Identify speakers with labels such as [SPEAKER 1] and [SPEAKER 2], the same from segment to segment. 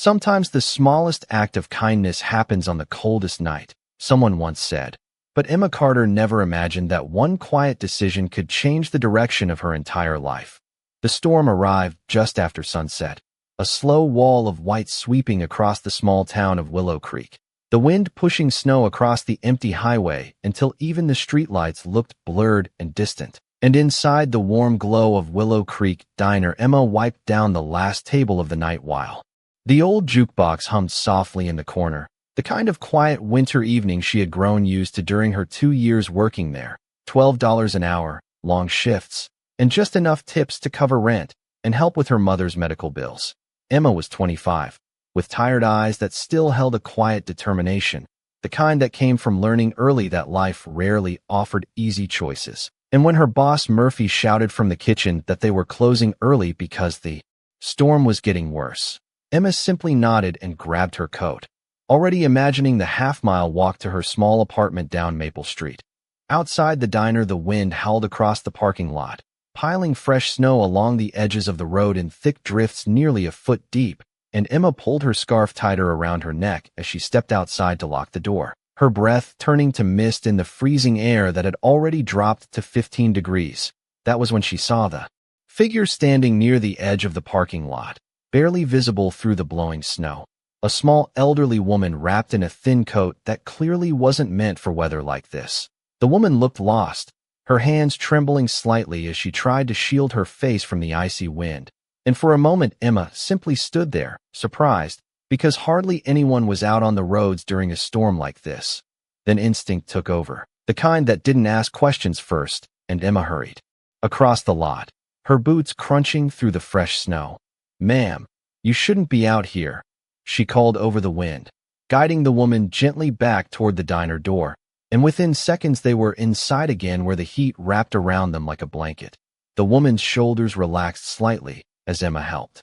[SPEAKER 1] Sometimes the smallest act of kindness happens on the coldest night, someone once said. But Emma Carter never imagined that one quiet decision could change the direction of her entire life. The storm arrived just after sunset, a slow wall of white sweeping across the small town of Willow Creek. The wind pushing snow across the empty highway until even the streetlights looked blurred and distant. And inside the warm glow of Willow Creek Diner, Emma wiped down the last table of the night while the old jukebox hummed softly in the corner, the kind of quiet winter evening she had grown used to during her 2 years working there. $12 an hour, long shifts, and just enough tips to cover rent and help with her mother's medical bills. Emma was 25, with tired eyes that still held a quiet determination, the kind that came from learning early that life rarely offered easy choices. And when her boss Murphy shouted from the kitchen that they were closing early because the storm was getting worse, Emma simply nodded and grabbed her coat, already imagining the half-mile walk to her small apartment down Maple Street. Outside the diner, the wind howled across the parking lot, piling fresh snow along the edges of the road in thick drifts nearly a foot deep, and Emma pulled her scarf tighter around her neck as she stepped outside to lock the door, her breath turning to mist in the freezing air that had already dropped to 15 degrees. That was when she saw the figure standing near the edge of the parking lot, barely visible through the blowing snow. A small elderly woman wrapped in a thin coat that clearly wasn't meant for weather like this. The woman looked lost, her hands trembling slightly as she tried to shield her face from the icy wind. And for a moment Emma simply stood there, surprised, because hardly anyone was out on the roads during a storm like this. Then instinct took over, the kind that didn't ask questions first, and Emma hurried across the lot, her boots crunching through the fresh snow. "Ma'am, you shouldn't be out here," she called over the wind, guiding the woman gently back toward the diner door, and within seconds they were inside again where the heat wrapped around them like a blanket. The woman's shoulders relaxed slightly as Emma helped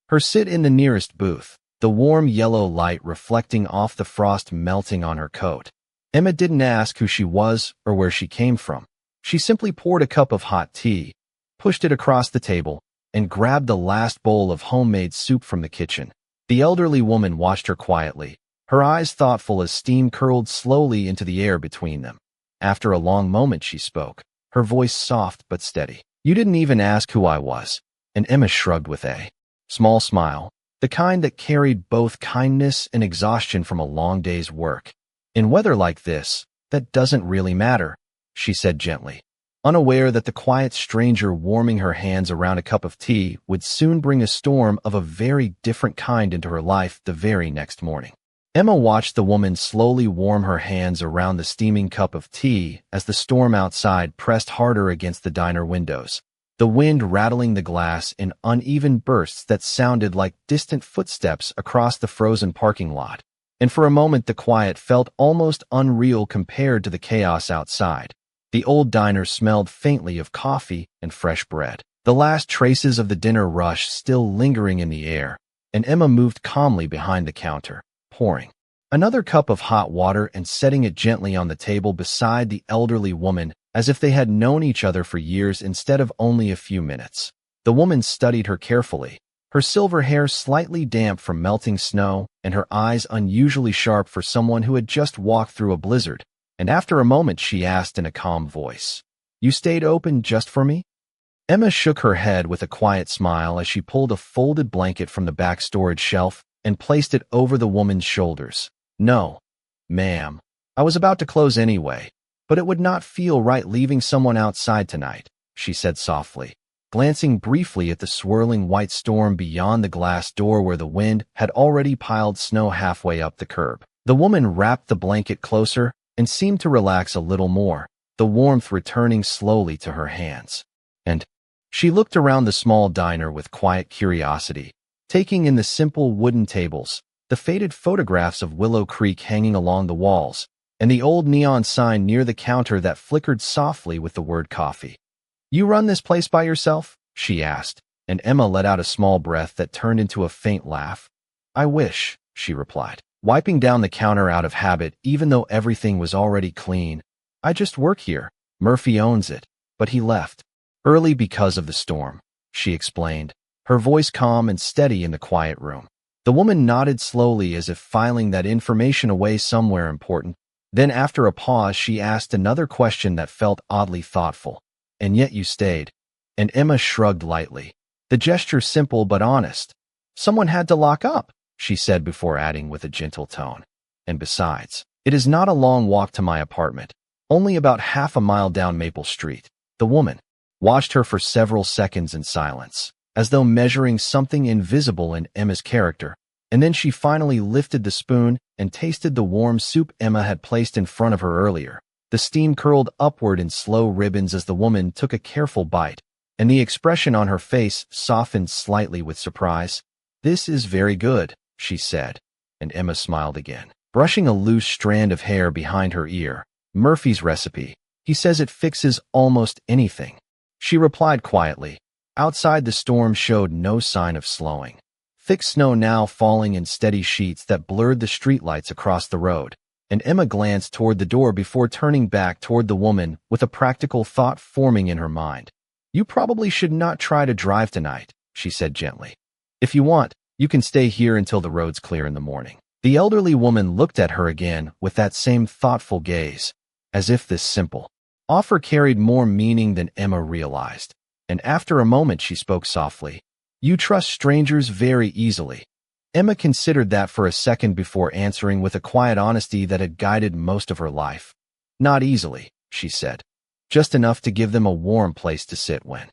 [SPEAKER 1] her sit in the nearest booth, the warm yellow light reflecting off the frost melting on her coat. Emma didn't ask who she was or where she came from. She simply poured a cup of hot tea, pushed it across the table, and grabbed the last bowl of homemade soup from the kitchen. The elderly woman watched her quietly, her eyes thoughtful as steam curled slowly into the air between them. After a long moment she spoke, her voice soft but steady. "You didn't even ask who I was." And Emma shrugged with a small smile, the kind that carried both kindness and exhaustion from a long day's work. "In weather like this, that doesn't really matter," she said gently, unaware that the quiet stranger warming her hands around a cup of tea would soon bring a storm of a very different kind into her life the very next morning. Emma watched the woman slowly warm her hands around the steaming cup of tea as the storm outside pressed harder against the diner windows, the wind rattling the glass in uneven bursts that sounded like distant footsteps across the frozen parking lot. And for a moment the quiet felt almost unreal compared to the chaos outside. The old diner smelled faintly of coffee and fresh bread, the last traces of the dinner rush still lingering in the air, and Emma moved calmly behind the counter, pouring another cup of hot water and setting it gently on the table beside the elderly woman as if they had known each other for years instead of only a few minutes. The woman studied her carefully, her silver hair slightly damp from melting snow and her eyes unusually sharp for someone who had just walked through a blizzard. And after a moment she asked in a calm voice, "You stayed open just for me?" Emma shook her head with a quiet smile as she pulled a folded blanket from the back storage shelf and placed it over the woman's shoulders. "No, ma'am. I was about to close anyway, but it would not feel right leaving someone outside tonight," she said softly, glancing briefly at the swirling white storm beyond the glass door where the wind had already piled snow halfway up the curb. The woman wrapped the blanket closer and seemed to relax a little more, the warmth returning slowly to her hands. And she looked around the small diner with quiet curiosity, taking in the simple wooden tables, the faded photographs of Willow Creek hanging along the walls, and the old neon sign near the counter that flickered softly with the word coffee. "You run this place by yourself?" she asked, and Emma let out a small breath that turned into a faint laugh. "I wish," she replied, wiping down the counter out of habit even though everything was already clean. "I just work here. Murphy owns it, but he left early because of the storm," she explained, her voice calm and steady in the quiet room. The woman nodded slowly as if filing that information away somewhere important. Then after a pause, she asked another question that felt oddly thoughtful. And yet you stayed. And Emma shrugged lightly. The gesture simple but honest. Someone had to lock up, she said before adding with a gentle tone. And besides, it is not a long walk to my apartment, only about half a mile down Maple Street. The woman watched her for several seconds in silence, as though measuring something invisible in Emma's character, and then she finally lifted the spoon and tasted the warm soup Emma had placed in front of her earlier. The steam curled upward in slow ribbons as the woman took a careful bite, and the expression on her face softened slightly with surprise. "This is very good," she said, and Emma smiled again, brushing a loose strand of hair behind her ear. "Murphy's recipe. He says it fixes almost anything." She replied quietly. Outside, the storm showed no sign of slowing. Thick snow now falling in steady sheets that blurred the streetlights across the road, and Emma glanced toward the door before turning back toward the woman with a practical thought forming in her mind. "You probably should not try to drive tonight," she said gently. "If you want, you can stay here until the road's clear in the morning." The elderly woman looked at her again with that same thoughtful gaze, as if this simple offer carried more meaning than Emma realized. And after a moment she spoke softly. "You trust strangers very easily." Emma considered that for a second before answering with a quiet honesty that had guided most of her life. "Not easily," she said. "Just enough to give them a warm place to sit when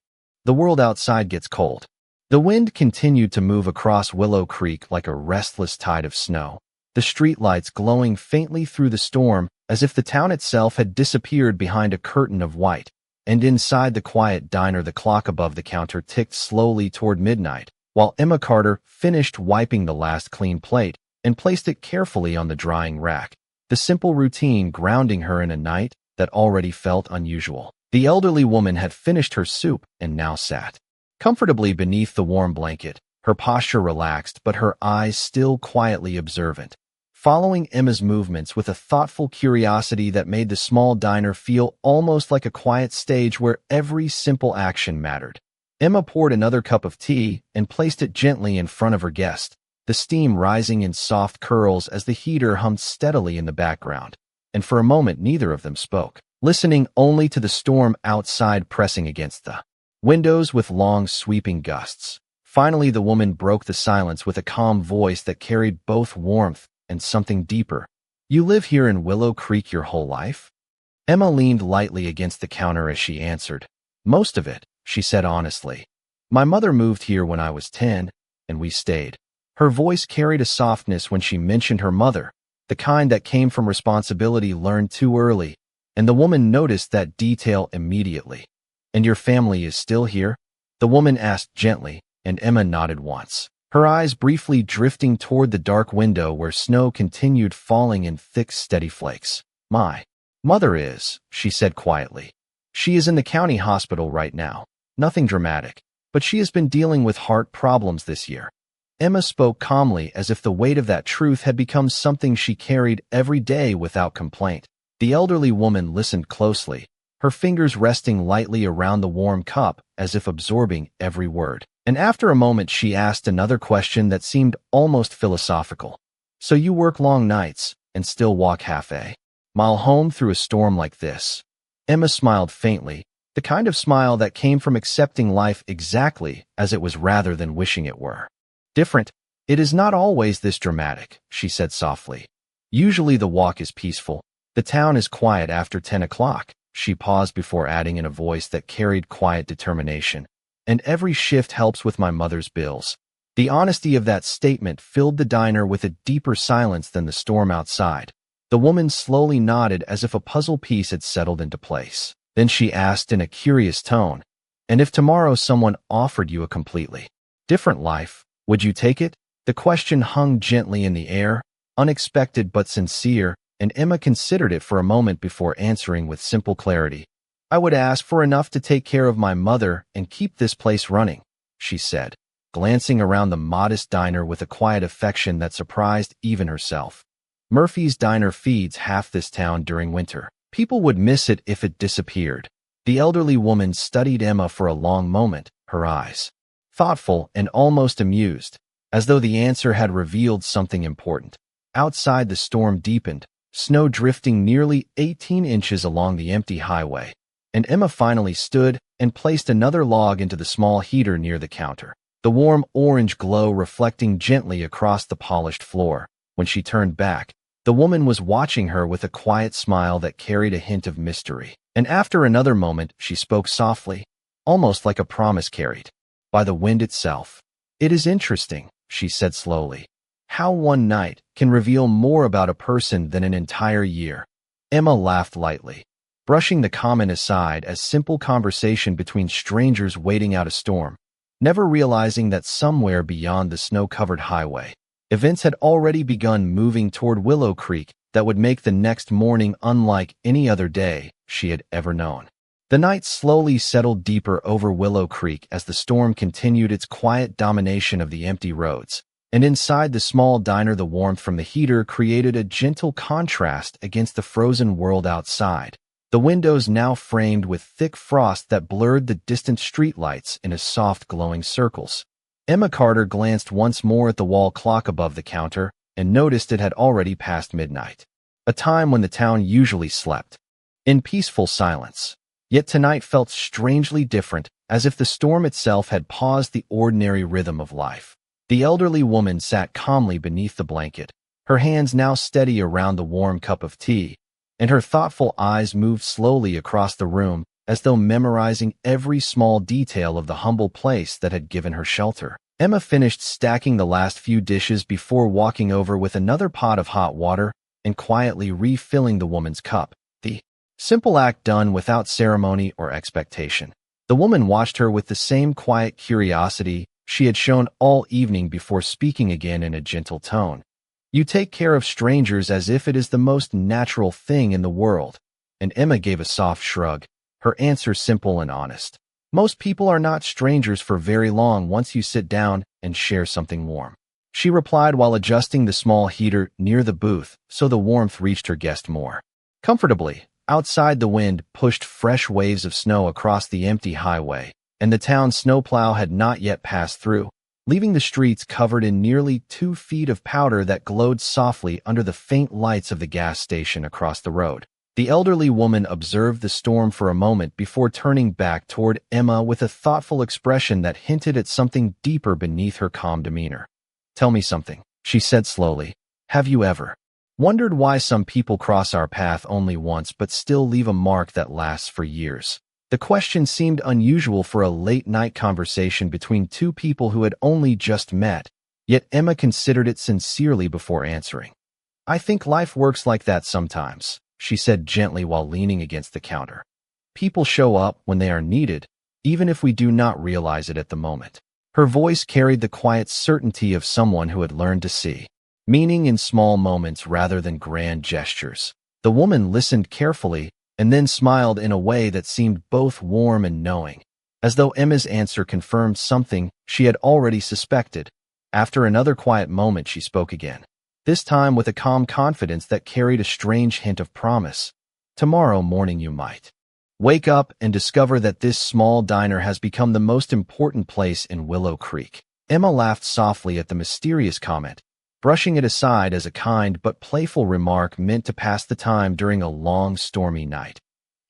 [SPEAKER 1] the world outside gets cold." The wind continued to move across Willow Creek like a restless tide of snow, the streetlights glowing faintly through the storm as if the town itself had disappeared behind a curtain of white. And inside the quiet diner, the clock above the counter ticked slowly toward midnight, while Emma Carter finished wiping the last clean plate and placed it carefully on the drying rack, the simple routine grounding her in a night that already felt unusual. The elderly woman had finished her soup and now sat comfortably beneath the warm blanket, her posture relaxed but her eyes still quietly observant, following Emma's movements with a thoughtful curiosity that made the small diner feel almost like a quiet stage where every simple action mattered. Emma poured another cup of tea and placed it gently in front of her guest, the steam rising in soft curls as the heater hummed steadily in the background. And for a moment neither of them spoke, listening only to the storm outside pressing against the windows with long sweeping gusts. Finally the woman broke the silence with a calm voice that carried both warmth and something deeper. "You live here in Willow Creek your whole life?" Emma leaned lightly against the counter as she answered. "Most of it," she said honestly. "My mother moved here when I was 10, and we stayed." Her voice carried a softness when she mentioned her mother, the kind that came from responsibility learned too early, and the woman noticed that detail immediately. "And your family is still here?" the woman asked gently, and Emma nodded once, her eyes briefly drifting toward the dark window where snow continued falling in thick, steady flakes. "My mother is," she said quietly. "She is in the county hospital right now. Nothing dramatic, but she has been dealing with heart problems this year." Emma spoke calmly as if the weight of that truth had become something she carried every day without complaint. The elderly woman listened closely, her fingers resting lightly around the warm cup as if absorbing every word. And after a moment she asked another question that seemed almost philosophical. "So you work long nights and still walk half a mile home through a storm like this?" Emma smiled faintly, the kind of smile that came from accepting life exactly as it was rather than wishing it were different. "It is not always this dramatic," she said softly. "Usually the walk is peaceful. The town is quiet after 10 o'clock. She paused before adding in a voice that carried quiet determination. "And every shift helps with my mother's bills." The honesty of that statement filled the diner with a deeper silence than the storm outside. The woman slowly nodded as if a puzzle piece had settled into place. Then she asked in a curious tone, "And if tomorrow someone offered you a completely different life, would you take it?" The question hung gently in the air, unexpected but sincere, and Emma considered it for a moment before answering with simple clarity. "I would ask for enough to take care of my mother and keep this place running," she said, glancing around the modest diner with a quiet affection that surprised even herself. "Murphy's Diner feeds half this town during winter. People would miss it if it disappeared." The elderly woman studied Emma for a long moment, her eyes thoughtful and almost amused, as though the answer had revealed something important. Outside, the storm deepened, snow drifting nearly 18 inches along the empty highway, and Emma finally stood and placed another log into the small heater near the counter, the warm orange glow reflecting gently across the polished floor. When she turned back, the woman was watching her with a quiet smile that carried a hint of mystery. And after another moment, she spoke softly, almost like a promise carried by the wind itself. "It is interesting," she said slowly, "how one night can reveal more about a person than an entire year." Emma laughed lightly, brushing the comment aside as simple conversation between strangers waiting out a storm, never realizing that somewhere beyond the snow-covered highway, events had already begun moving toward Willow Creek that would make the next morning unlike any other day she had ever known. The night slowly settled deeper over Willow Creek as the storm continued its quiet domination of the empty roads, and inside the small diner the warmth from the heater created a gentle contrast against the frozen world outside, the windows now framed with thick frost that blurred the distant streetlights into soft glowing circles. Emma Carter glanced once more at the wall clock above the counter and noticed it had already passed midnight, a time when the town usually slept in peaceful silence. Yet tonight felt strangely different, as if the storm itself had paused the ordinary rhythm of life. The elderly woman sat calmly beneath the blanket, her hands now steady around the warm cup of tea, and her thoughtful eyes moved slowly across the room as though memorizing every small detail of the humble place that had given her shelter. Emma finished stacking the last few dishes before walking over with another pot of hot water and quietly refilling the woman's cup. The simple act done without ceremony or expectation. The woman watched her with the same quiet curiosity she had shown all evening before speaking again in a gentle tone. "You take care of strangers as if it is the most natural thing in the world." And Emma gave a soft shrug, her answer simple and honest. "Most people are not strangers for very long once you sit down and share something warm," she replied while adjusting the small heater near the booth so the warmth reached her guest more comfortably. Outside, the wind pushed fresh waves of snow across the empty highway, and the town's snowplow had not yet passed through, leaving the streets covered in nearly 2 feet of powder that glowed softly under the faint lights of the gas station across the road. The elderly woman observed the storm for a moment before turning back toward Emma with a thoughtful expression that hinted at something deeper beneath her calm demeanor. "Tell me something," she said slowly. "Have you ever wondered why some people cross our path only once but still leave a mark that lasts for years?" The question seemed unusual for a late-night conversation between two people who had only just met, yet Emma considered it sincerely before answering. "I think life works like that sometimes," she said gently while leaning against the counter. "People show up when they are needed, even if we do not realize it at the moment." Her voice carried the quiet certainty of someone who had learned to see meaning in small moments rather than grand gestures. The woman listened carefully and then smiled in a way that seemed both warm and knowing, as though Emma's answer confirmed something she had already suspected. After another quiet moment, she spoke again, this time with a calm confidence that carried a strange hint of promise. "Tomorrow morning you might wake up and discover that this small diner has become the most important place in Willow Creek." Emma laughed softly at the mysterious comment, brushing it aside as a kind but playful remark meant to pass the time during a long, stormy night.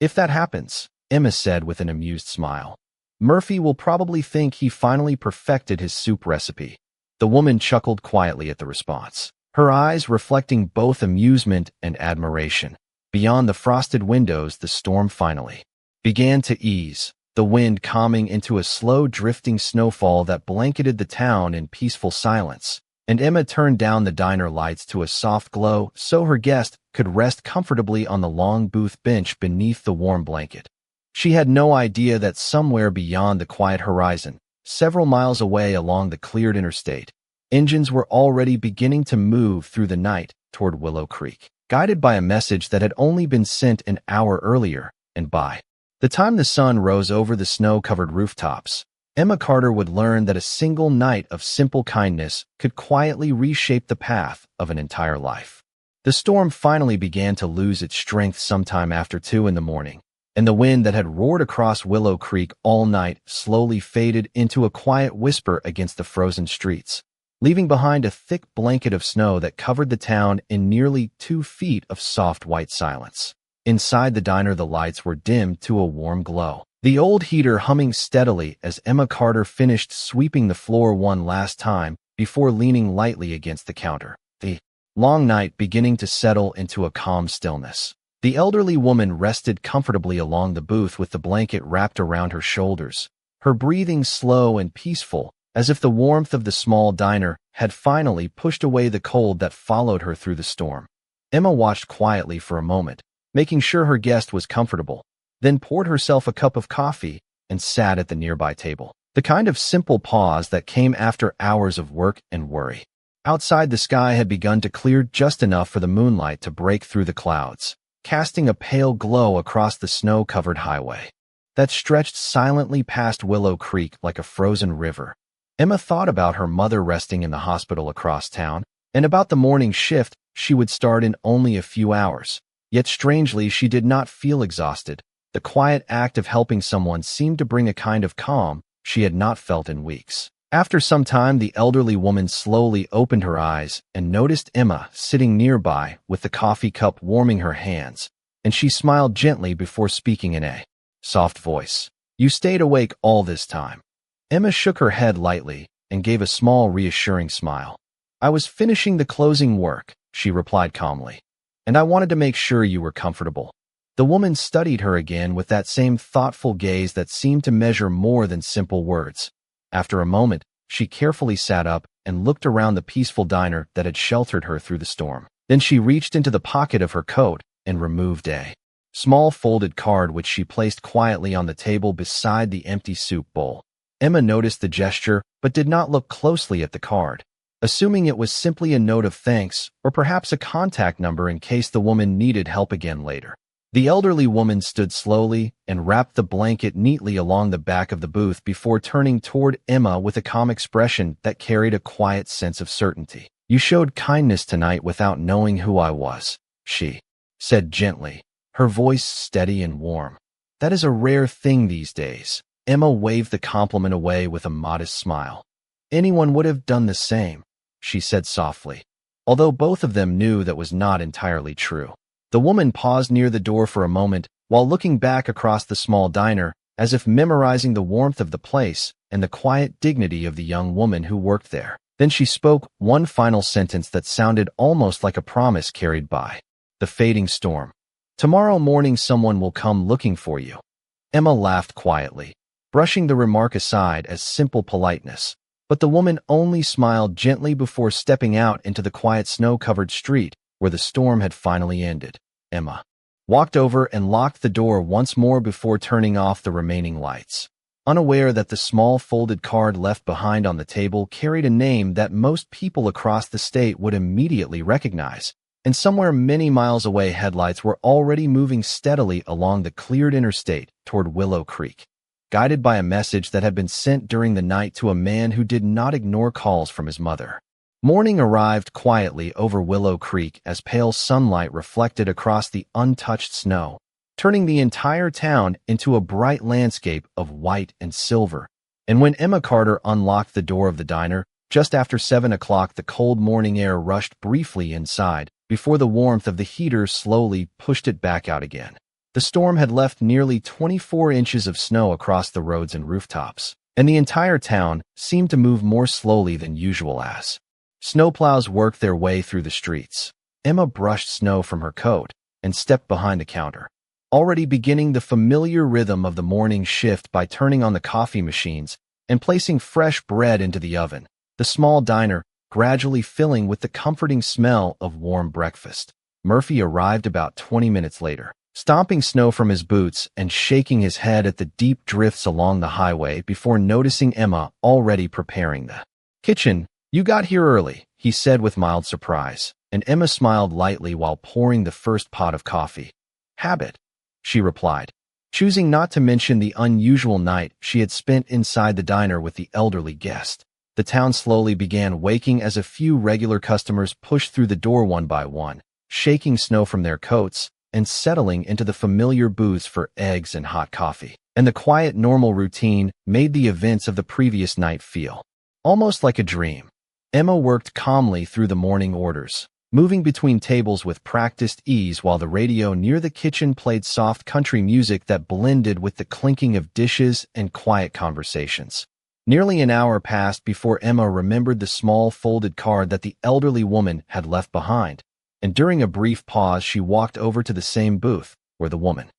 [SPEAKER 1] "If that happens," Emma said with an amused smile, "Murphy will probably think he finally perfected his soup recipe." The woman chuckled quietly at the response, her eyes reflecting both amusement and admiration. Beyond the frosted windows, the storm finally began to ease, the wind calming into a slow drifting snowfall that blanketed the town in peaceful silence. And Emma turned down the diner lights to a soft glow so her guest could rest comfortably on the long booth bench beneath the warm blanket. She had no idea that somewhere beyond the quiet horizon, several miles away along the cleared interstate, engines were already beginning to move through the night toward Willow Creek, guided by a message that had only been sent an hour earlier, and by the time the sun rose over the snow-covered rooftops, Emma Carter would learn that a single night of simple kindness could quietly reshape the path of an entire life. The storm finally began to lose its strength sometime after 2 in the morning, and the wind that had roared across Willow Creek all night slowly faded into a quiet whisper against the frozen streets. leaving behind a thick blanket of snow that covered the town in nearly 2 feet of soft white silence. Inside the diner, the lights were dimmed to a warm glow, the old heater humming steadily as Emma Carter finished sweeping the floor one last time before leaning lightly against the counter, the long night beginning to settle into a calm stillness. The elderly woman rested comfortably along the booth with the blanket wrapped around her shoulders, her breathing slow and peaceful, as if the warmth of the small diner had finally pushed away the cold that followed her through the storm. Emma watched quietly for a moment, making sure her guest was comfortable, then poured herself a cup of coffee and sat at the nearby table. The kind of simple pause that came after hours of work and worry. Outside, the sky had begun to clear just enough for the moonlight to break through the clouds, casting a pale glow across the snow-covered highway that stretched silently past Willow Creek like a frozen river. Emma thought about her mother resting in the hospital across town, and about the morning shift she would start in only a few hours. Yet strangely, she did not feel exhausted. The quiet act of helping someone seemed to bring a kind of calm she had not felt in weeks. After some time, the elderly woman slowly opened her eyes and noticed Emma sitting nearby with the coffee cup warming her hands, and she smiled gently before speaking in a soft voice. "You stayed awake all this time." Emma shook her head lightly and gave a small, reassuring smile. "I was finishing the closing work," she replied calmly, "and I wanted to make sure you were comfortable." The woman studied her again with that same thoughtful gaze that seemed to measure more than simple words. After a moment, she carefully sat up and looked around the peaceful diner that had sheltered her through the storm. Then she reached into the pocket of her coat and removed a small folded card which she placed quietly on the table beside the empty soup bowl. Emma noticed the gesture but did not look closely at the card, assuming it was simply a note of thanks or perhaps a contact number in case the woman needed help again later. The elderly woman stood slowly and wrapped the blanket neatly along the back of the booth before turning toward Emma with a calm expression that carried a quiet sense of certainty. "You showed kindness tonight without knowing who I was," she said gently, her voice steady and warm. "That is a rare thing these days." Emma waved the compliment away with a modest smile. "Anyone would have done the same," she said softly, although both of them knew that was not entirely true. The woman paused near the door for a moment while looking back across the small diner, as if memorizing the warmth of the place and the quiet dignity of the young woman who worked there. Then she spoke one final sentence that sounded almost like a promise carried by the fading storm. "Tomorrow morning someone will come looking for you." Emma laughed quietly, brushing the remark aside as simple politeness, but the woman only smiled gently before stepping out into the quiet snow-covered street where the storm had finally ended. Emma walked over and locked the door once more before turning off the remaining lights, unaware that the small folded card left behind on the table carried a name that most people across the state would immediately recognize. And somewhere many miles away, headlights were already moving steadily along the cleared interstate toward Willow Creek, guided by a message that had been sent during the night to a man who did not ignore calls from his mother. Morning arrived quietly over Willow Creek as pale sunlight reflected across the untouched snow, turning the entire town into a bright landscape of white and silver. And when Emma Carter unlocked the door of the diner, just after 7 o'clock, the cold morning air rushed briefly inside before the warmth of the heater slowly pushed it back out again. The storm had left nearly 24 inches of snow across the roads and rooftops, and the entire town seemed to move more slowly than usual as snowplows worked their way through the streets. Emma brushed snow from her coat and stepped behind the counter, already beginning the familiar rhythm of the morning shift by turning on the coffee machines and placing fresh bread into the oven, the small diner gradually filling with the comforting smell of warm breakfast. Murphy arrived about 20 minutes later, stomping snow from his boots and shaking his head at the deep drifts along the highway before noticing Emma already preparing the kitchen. "You got here early," he said with mild surprise, and Emma smiled lightly while pouring the first pot of coffee. "Habit," she replied, choosing not to mention the unusual night she had spent inside the diner with the elderly guest. The town slowly began waking as a few regular customers pushed through the door one by one, shaking snow from their coats and settling into the familiar booths for eggs and hot coffee. And the quiet, normal routine made the events of the previous night feel almost like a dream. Emma worked calmly through the morning orders, moving between tables with practiced ease while the radio near the kitchen played soft country music that blended with the clinking of dishes and quiet conversations. Nearly an hour passed before Emma remembered the small folded card that the elderly woman had left behind, and during a brief pause she walked over to the same booth where the woman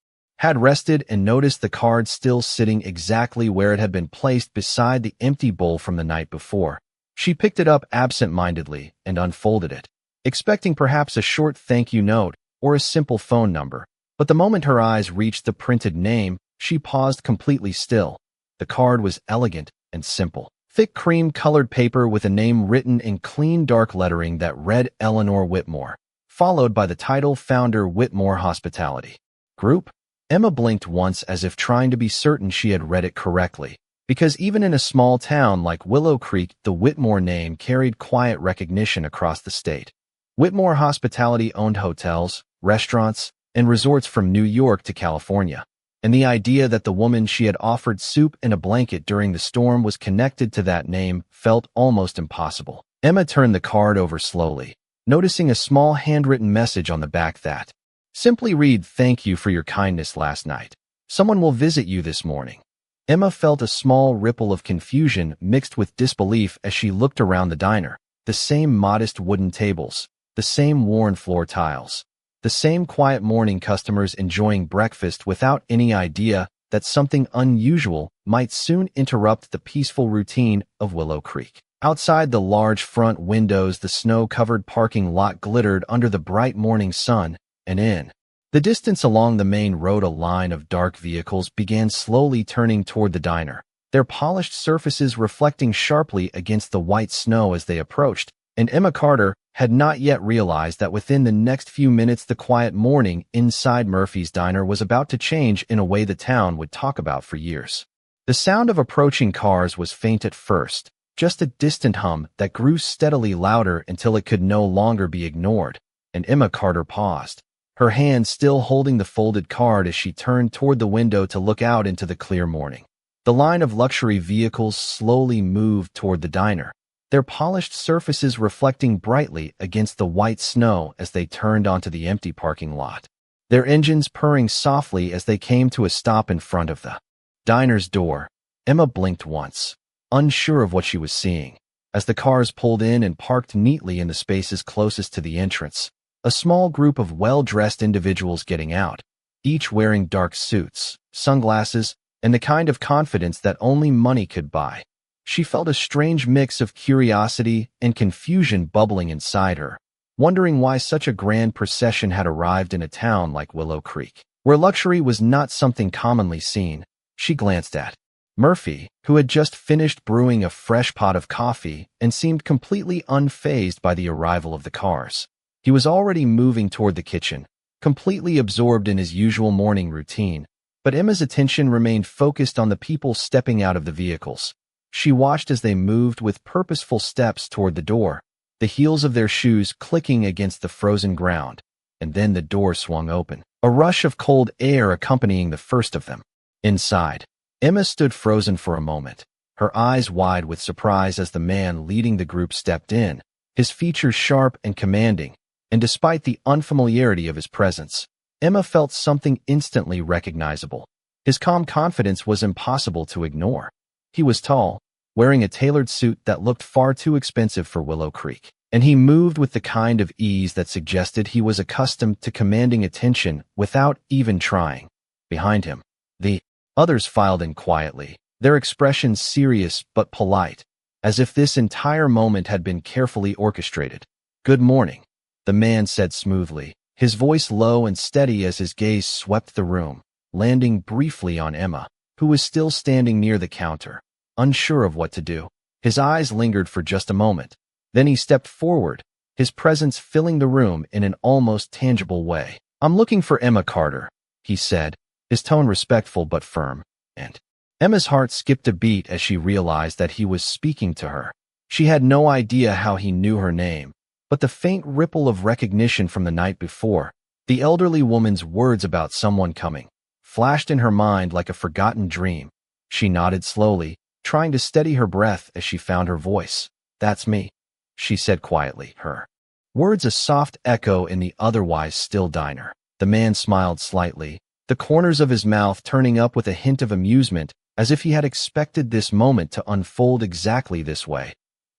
[SPEAKER 1] had rested and noticed the card still sitting exactly where it had been placed beside the empty bowl from the night before. She picked it up absent-mindedly and unfolded it, expecting perhaps a short thank you note or a simple phone number. But the moment her eyes reached the printed name, she paused completely still. The card was elegant and simple. Thick cream-colored paper with a name written in clean dark lettering that read Eleanor Whitmore, followed by the title Founder Whitmore Hospitality Group. Emma blinked once as if trying to be certain she had read it correctly, because even in a small town like Willow Creek, the Whitmore name carried quiet recognition across the state. Whitmore Hospitality owned hotels, restaurants, and resorts from New York to California, and the idea that the woman she had offered soup and a blanket during the storm was connected to that name felt almost impossible. Emma turned the card over slowly, noticing a small handwritten message on the back that simply read, "Thank you for your kindness last night. Someone will visit you this morning." Emma felt a small ripple of confusion mixed with disbelief as she looked around the diner. The same modest wooden tables, the same worn floor tiles, the same quiet morning customers enjoying breakfast without any idea that something unusual might soon interrupt the peaceful routine of Willow Creek. Outside the large front windows, the snow-covered parking lot glittered under the bright morning sun, and in the distance along the main road a line of dark vehicles began slowly turning toward the diner, their polished surfaces reflecting sharply against the white snow as they approached, and Emma Carter had not yet realized that within the next few minutes the quiet morning inside Murphy's diner was about to change in a way the town would talk about for years. The sound of approaching cars was faint at first, just a distant hum that grew steadily louder until it could no longer be ignored, and Emma Carter paused, her hand still holding the folded card as she turned toward the window to look out into the clear morning. The line of luxury vehicles slowly moved toward the diner, their polished surfaces reflecting brightly against the white snow as they turned onto the empty parking lot, their engines purring softly as they came to a stop in front of the diner's door. Emma blinked once, unsure of what she was seeing. As the cars pulled in and parked neatly in the spaces closest to the entrance, a small group of well-dressed individuals getting out, each wearing dark suits, sunglasses, and the kind of confidence that only money could buy. She felt a strange mix of curiosity and confusion bubbling inside her, wondering why such a grand procession had arrived in a town like Willow Creek, where luxury was not something commonly seen. She glanced at Murphy, who had just finished brewing a fresh pot of coffee and seemed completely unfazed by the arrival of the cars. He was already moving toward the kitchen, completely absorbed in his usual morning routine, but Emma's attention remained focused on the people stepping out of the vehicles. She watched as they moved with purposeful steps toward the door, the heels of their shoes clicking against the frozen ground, and then the door swung open, a rush of cold air accompanying the first of them. Inside, Emma stood frozen for a moment, her eyes wide with surprise as the man leading the group stepped in, his features sharp and commanding, and despite the unfamiliarity of his presence, Emma felt something instantly recognizable. His calm confidence was impossible to ignore. He was tall, wearing a tailored suit that looked far too expensive for Willow Creek, and he moved with the kind of ease that suggested he was accustomed to commanding attention without even trying. Behind him, the others filed in quietly, their expressions serious but polite, as if this entire moment had been carefully orchestrated. "Good morning," the man said smoothly, his voice low and steady as his gaze swept the room, landing briefly on Emma, who was still standing near the counter, unsure of what to do. His eyes lingered for just a moment. Then he stepped forward, his presence filling the room in an almost tangible way. "I'm looking for Emma Carter," he said, his tone respectful but firm, and Emma's heart skipped a beat as she realized that he was speaking to her. She had no idea how he knew her name, but the faint ripple of recognition from the night before, the elderly woman's words about someone coming, flashed in her mind like a forgotten dream. She nodded slowly, trying to steady her breath as she found her voice. "That's me." she said quietly, her words a soft echo in the otherwise still diner. The man smiled slightly, the corners of his mouth turning up with a hint of amusement, as if he had expected this moment to unfold exactly this way.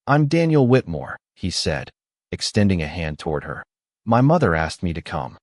[SPEAKER 1] "I'm Daniel Whitmore," he said, extending a hand toward her. "My mother asked me to come."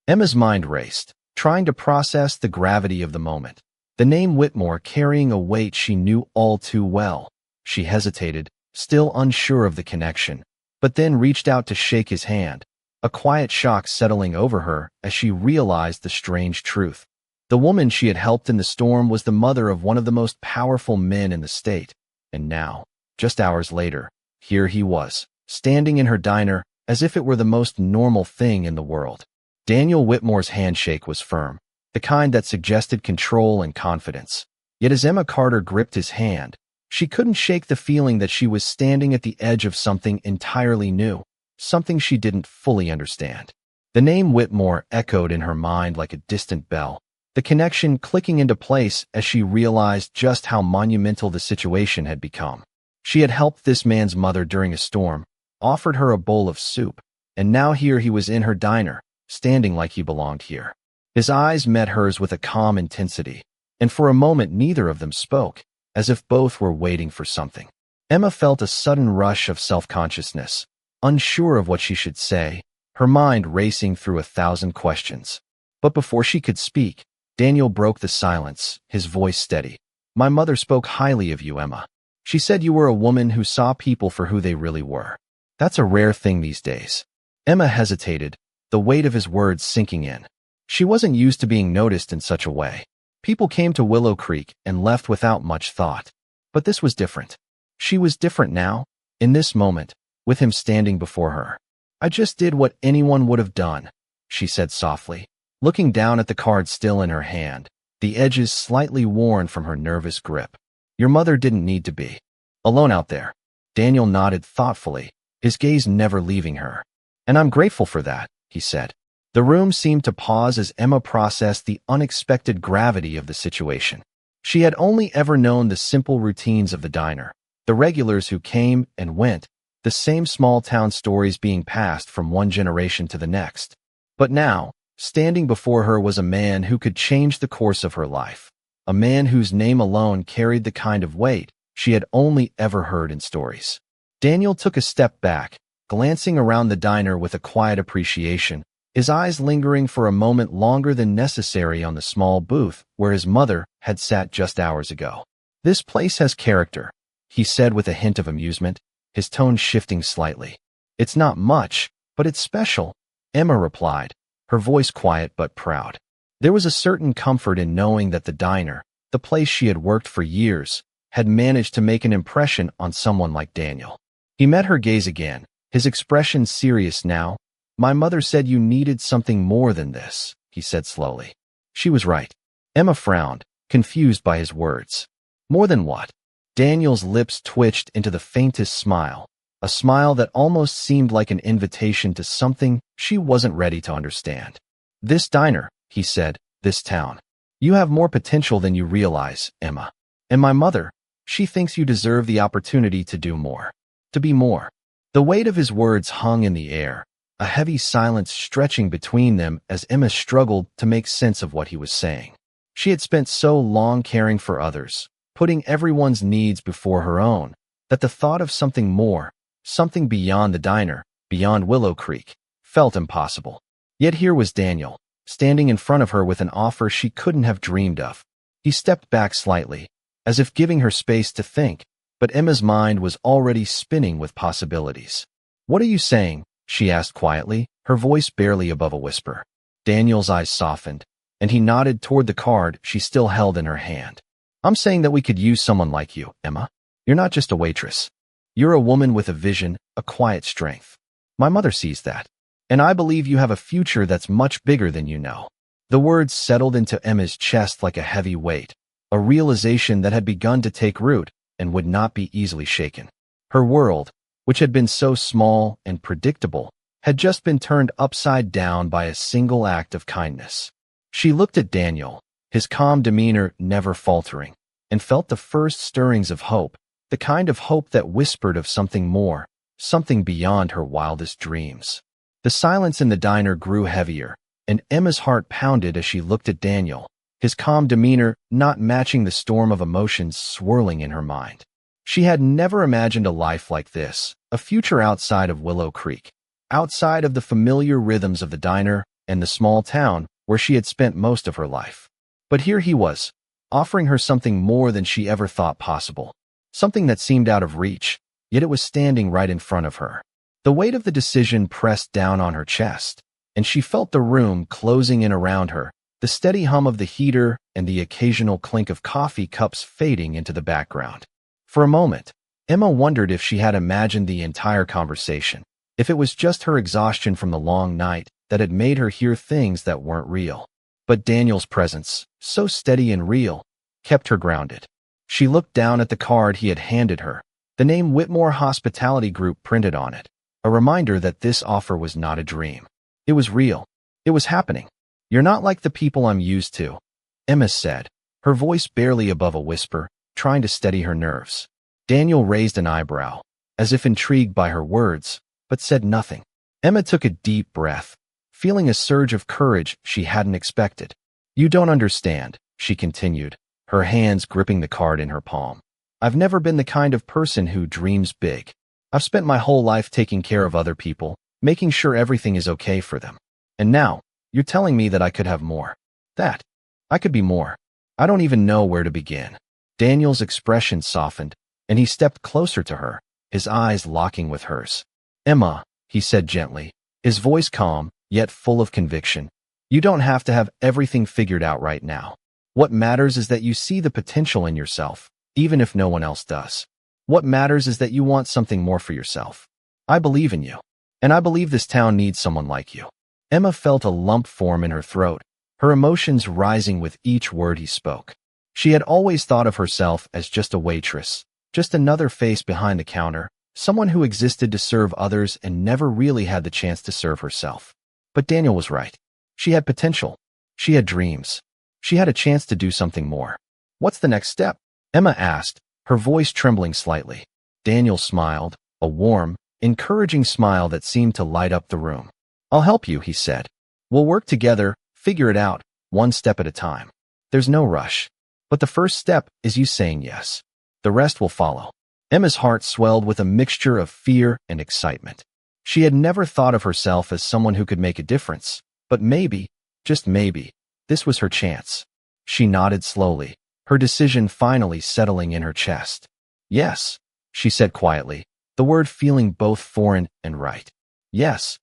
[SPEAKER 1] Emma's mind raced, trying to process the gravity of the moment. The name Whitmore carrying a weight she knew all too well. She hesitated, still unsure of the connection, but then reached out to shake his hand, a quiet shock settling over her as she realized the strange truth. The woman she had helped in the storm was the mother of one of the most powerful men in the state, and now, just hours later, here he was, standing in her diner as if it were the most normal thing in the world. Daniel Whitmore's handshake was firm, the kind that suggested control and confidence. Yet as Emma Carter gripped his hand, she couldn't shake the feeling that she was standing at the edge of something entirely new, something she didn't fully understand. The name Whitmore echoed in her mind like a distant bell, the connection clicking into place as she realized just how monumental the situation had become. She had helped this man's mother during a storm, offered her a bowl of soup, and now here he was in her diner, standing like he belonged here. His eyes met hers with a calm intensity, and for a moment neither of them spoke, as if both were waiting for something. Emma felt a sudden rush of self-consciousness, unsure of what she should say, her mind racing through 1,000 questions. But before she could speak, Daniel broke the silence, his voice steady. "My mother spoke highly of you, Emma. She said you were a woman who saw people for who they really were. That's a rare thing these days." Emma hesitated, the weight of his words sinking in. She wasn't used to being noticed in such a way. People came to Willow Creek and left without much thought. But this was different. She was different now, in this moment, with him standing before her. "I just did what anyone would have done," she said softly, looking down at the card still in her hand, the edges slightly worn from her nervous grip. "Your mother didn't need to be alone out there." Daniel nodded thoughtfully, his gaze never leaving her. "And I'm grateful for that," he said. The room seemed to pause as Emma processed the unexpected gravity of the situation. She had only ever known the simple routines of the diner, the regulars who came and went, the same small-town stories being passed from one generation to the next. But now, standing before her was a man who could change the course of her life, a man whose name alone carried the kind of weight she had only ever heard in stories. Daniel took a step back, glancing around the diner with a quiet appreciation, his eyes lingering for a moment longer than necessary on the small booth where his mother had sat just hours ago. "This place has character," he said with a hint of amusement, his tone shifting slightly. "It's not much, but it's special," Emma replied, her voice quiet but proud. There was a certain comfort in knowing that the diner, the place she had worked for years, had managed to make an impression on someone like Daniel. He met her gaze again, his expression serious now. "My mother said you needed something more than this," he said slowly. She was right. Emma frowned, confused by his words. "More than what?" Daniel's lips twitched into the faintest smile, a smile that almost seemed like an invitation to something she wasn't ready to understand. "This diner," he said, "this town. You have more potential than you realize, Emma. And my mother, she thinks you deserve the opportunity to do more. To be more." The weight of his words hung in the air, a heavy silence stretching between them as Emma struggled to make sense of what he was saying. She had spent so long caring for others, putting everyone's needs before her own, that the thought of something more, something beyond the diner, beyond Willow Creek, felt impossible. Yet here was Daniel, standing in front of her with an offer she couldn't have dreamed of. He stepped back slightly, as if giving her space to think, but Emma's mind was already spinning with possibilities. "What are you saying?" she asked quietly, her voice barely above a whisper. Daniel's eyes softened, and he nodded toward the card she still held in her hand. "I'm saying that we could use someone like you, Emma. You're not just a waitress. You're a woman with a vision, a quiet strength. My mother sees that, and I believe you have a future that's much bigger than you know." The words settled into Emma's chest like a heavy weight, a realization that had begun to take root and would not be easily shaken. Her world, which had been so small and predictable, had just been turned upside down by a single act of kindness. She looked at Daniel, his calm demeanor never faltering, and felt the first stirrings of hope, the kind of hope that whispered of something more, something beyond her wildest dreams. The silence in the diner grew heavier, and Emma's heart pounded as she looked at Daniel, his calm demeanor not matching the storm of emotions swirling in her mind. She had never imagined a life like this, a future outside of Willow Creek, outside of the familiar rhythms of the diner and the small town where she had spent most of her life. But here he was, offering her something more than she ever thought possible, something that seemed out of reach, yet it was standing right in front of her. The weight of the decision pressed down on her chest, and she felt the room closing in around her, the steady hum of the heater and the occasional clink of coffee cups fading into the background. For a moment, Emma wondered if she had imagined the entire conversation, if it was just her exhaustion from the long night that had made her hear things that weren't real. But Daniel's presence, so steady and real, kept her grounded. She looked down at the card he had handed her, the name Whitmore Hospitality Group printed on it, a reminder that this offer was not a dream. It was real. It was happening. "You're not like the people I'm used to," Emma said, her voice barely above a whisper, trying to steady her nerves. Daniel raised an eyebrow, as if intrigued by her words, but said nothing. Emma took a deep breath, feeling a surge of courage she hadn't expected. "You don't understand," she continued, her hands gripping the card in her palm. "I've never been the kind of person who dreams big. I've spent my whole life taking care of other people, making sure everything is okay for them. And now, you're telling me that I could have more. That I could be more. I don't even know where to begin." Daniel's expression softened, and he stepped closer to her, his eyes locking with hers. "Emma," he said gently, his voice calm, yet full of conviction, "you don't have to have everything figured out right now. What matters is that you see the potential in yourself, even if no one else does. What matters is that you want something more for yourself. I believe in you, and I believe this town needs someone like you." Emma felt a lump form in her throat, her emotions rising with each word he spoke. She had always thought of herself as just a waitress, just another face behind the counter, someone who existed to serve others and never really had the chance to serve herself. But Daniel was right. She had potential. She had dreams. She had a chance to do something more. "What's the next step?" Emma asked, her voice trembling slightly. Daniel smiled, a warm, encouraging smile that seemed to light up the room. "I'll help you," he said. "We'll work together, figure it out, one step at a time. There's no rush. But the first step is you saying yes. The rest will follow." Emma's heart swelled with a mixture of fear and excitement. She had never thought of herself as someone who could make a difference, but maybe, just maybe, this was her chance. She nodded slowly, her decision finally settling in her chest. "Yes," she said quietly, the word feeling both foreign and right. "Yes."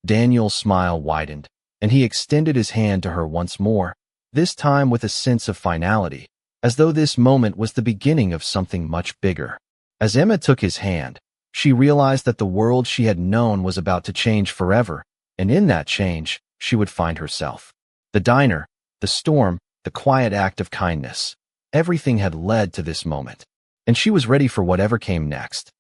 [SPEAKER 1] Daniel's smile widened, and he extended his hand to her once more, this time with a sense of finality, as though this moment was the beginning of something much bigger. As Emma took his hand, she realized that the world she had known was about to change forever, and in that change, she would find herself. The diner, the storm, the quiet act of kindness, everything had led to this moment, and she was ready for whatever came next.